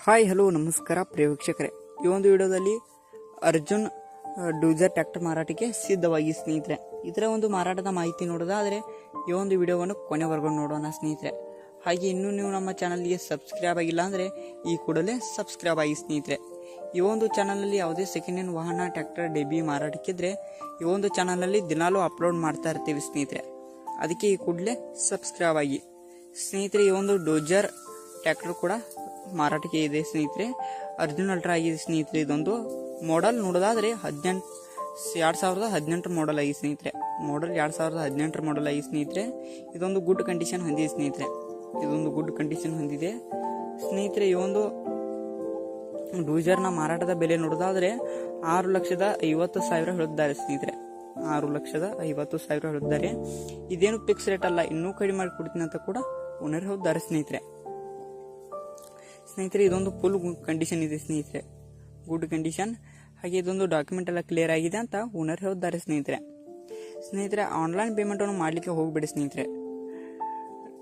Hi hello ನಮಸ್ಕಾರ ಪ್ರಿಯ ವೀಕ್ಷಕರೇ, ಈ ಒಂದು ವಿಡಿಯೋದಲ್ಲಿ ಅರ್ಜುನ್ ಡೂಸರ್ ಟ್ರ್ಯಾಕ್ಟರ್ ಮಾರಾಟಕ್ಕೆ ಸಿದ್ಧವಾಗಿ ಸ್ನೇಹಿತರೆ. ಇದರ ಒಂದು ಮಾರಾಟದ ಮಾಹಿತಿ ನೋಡೋದಾದರೆ ಈ ಒಂದು ವಿಡಿಯೋವನ್ನು ಕೊನೆವರೆಗೂ ನೋಡೋಣ ಸ್ನೇಹಿತರೆ. ಹಾಗೆ ಇನ್ನೂ ನೀವು ನಮ್ಮ ಚಾನಲ್ಗೆ ಸಬ್ಸ್ಕ್ರೈಬ್ ಆಗಿಲ್ಲ ಅಂದರೆ ಈ ಕೂಡಲೇ ಸಬ್ಸ್ಕ್ರೈಬ್ ಆಗಿ ಸ್ನೇಹಿತರೆ. ಈ ಒಂದು ಚಾನಲಲ್ಲಿ ಯಾವುದೇ ಸೆಕೆಂಡ್ ಹ್ಯಾಂಡ್ ವಾಹನ ಟ್ರ್ಯಾಕ್ಟರ್ ಡೆಬಿ ಮಾರಾಟಕ್ಕಿದ್ರೆ ಈ ಒಂದು ಚಾನಲಲ್ಲಿ ದಿನಾಲೂ ಅಪ್ಲೋಡ್ ಮಾಡ್ತಾ ಇರ್ತೀವಿ ಸ್ನೇಹಿತರೆ. ಅದಕ್ಕೆ ಈ ಕೂಡಲೇ ಸಬ್ಸ್ಕ್ರೈಬ್ ಆಗಿ ಸ್ನೇಹಿತರೆ. ಈ ಒಂದು ಡೋಜರ್ ಟ್ರ್ಯಾಕ್ಟರ್ ಕೂಡ ಮಾರಾಟಕ್ಕೆ ಇದೆ ಸ್ನೇಹಿತರೆ. ಅರ್ಜುನ್ ಅಲ್ಟ್ರಾ ಆಗಿದೆ ಸ್ನೇಹಿತರೆ. ಇದೊಂದು ಮಾಡೆಲ್ ನೋಡೋದಾದ್ರೆ 2018 ಮಾಡೆಲ್ ಆಗಿ ಸ್ನೇಹಿತರೆ. ಮಾಡೆಲ್ 2018 ಮಾಡೆಲ್ ಆಗಿ ಸ್ನೇಹಿತರೆ. ಇದೊಂದು ಗುಡ್ ಕಂಡೀಷನ್ ಹೊಂದಿದೆ ಸ್ನೇಹಿತರೆ. ಸ್ನೇಹಿತರೆ ಈ ಒಂದು ಡೂಜರ್ನ ಮಾರಾಟದ ಬೆಲೆ ನೋಡೋದಾದ್ರೆ 6,50,000 ಹೇಳಿದ್ದಾರೆ ಸ್ನೇಹಿತರೆ. 6,50,000 ಹೇಳಿದ್ದಾರೆ. ಇದೇನು ಫಿಕ್ಸ್ ರೇಟ್ ಅಲ್ಲ, ಇನ್ನೂ ಕಡಿಮೆ ಮಾಡಿ ಕೊಡ್ತೀನಿ ಅಂತ ಕೂಡ ಓನರ್ ಹೇಳಿದ್ದಾರೆ ಸ್ನೇಹಿತರೆ. ಇದೊಂದು ಫುಲ್ ಕಂಡೀಷನ್ ಇದೆ ಸ್ನೇಹಿತರೆ, ಗುಡ್ ಕಂಡೀಷನ್. ಹಾಗೆ ಇದೊಂದು ಡಾಕ್ಯುಮೆಂಟ್ ಎಲ್ಲ ಕ್ಲಿಯರ್ ಆಗಿದೆ ಅಂತ ಓನರ್ ಹೇಳಿದ್ದಾರೆ ಸ್ನೇಹಿತರೆ. ಆನ್ಲೈನ್ ಪೇಮೆಂಟ್ ಅನ್ನು ಮಾಡ್ಲಿಕ್ಕೆ ಹೋಗ್ಬೇಡಿ ಸ್ನೇಹಿತರೆ.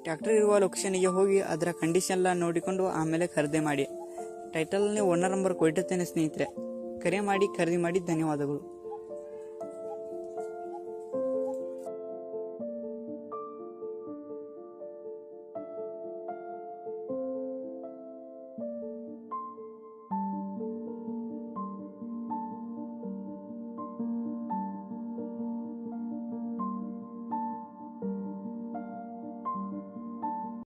ಟ್ರ್ಯಾಕ್ಟರ್ ಇರುವ ಲೊಕೇಶನ್ಗೆ ಹೋಗಿ ಅದರ ಕಂಡೀಷನ್ ಎಲ್ಲ ನೋಡಿಕೊಂಡು ಆಮೇಲೆ ಖರೀದಿ ಮಾಡಿ. ಟೈಟಲ್ ಓನರ್ ನಂಬರ್ ಕೊಟ್ಟಿರ್ತೇನೆ ಸ್ನೇಹಿತರೆ. ಕರೆ ಮಾಡಿ ಖರೀದಿ ಮಾಡಿ. ಧನ್ಯವಾದಗಳು.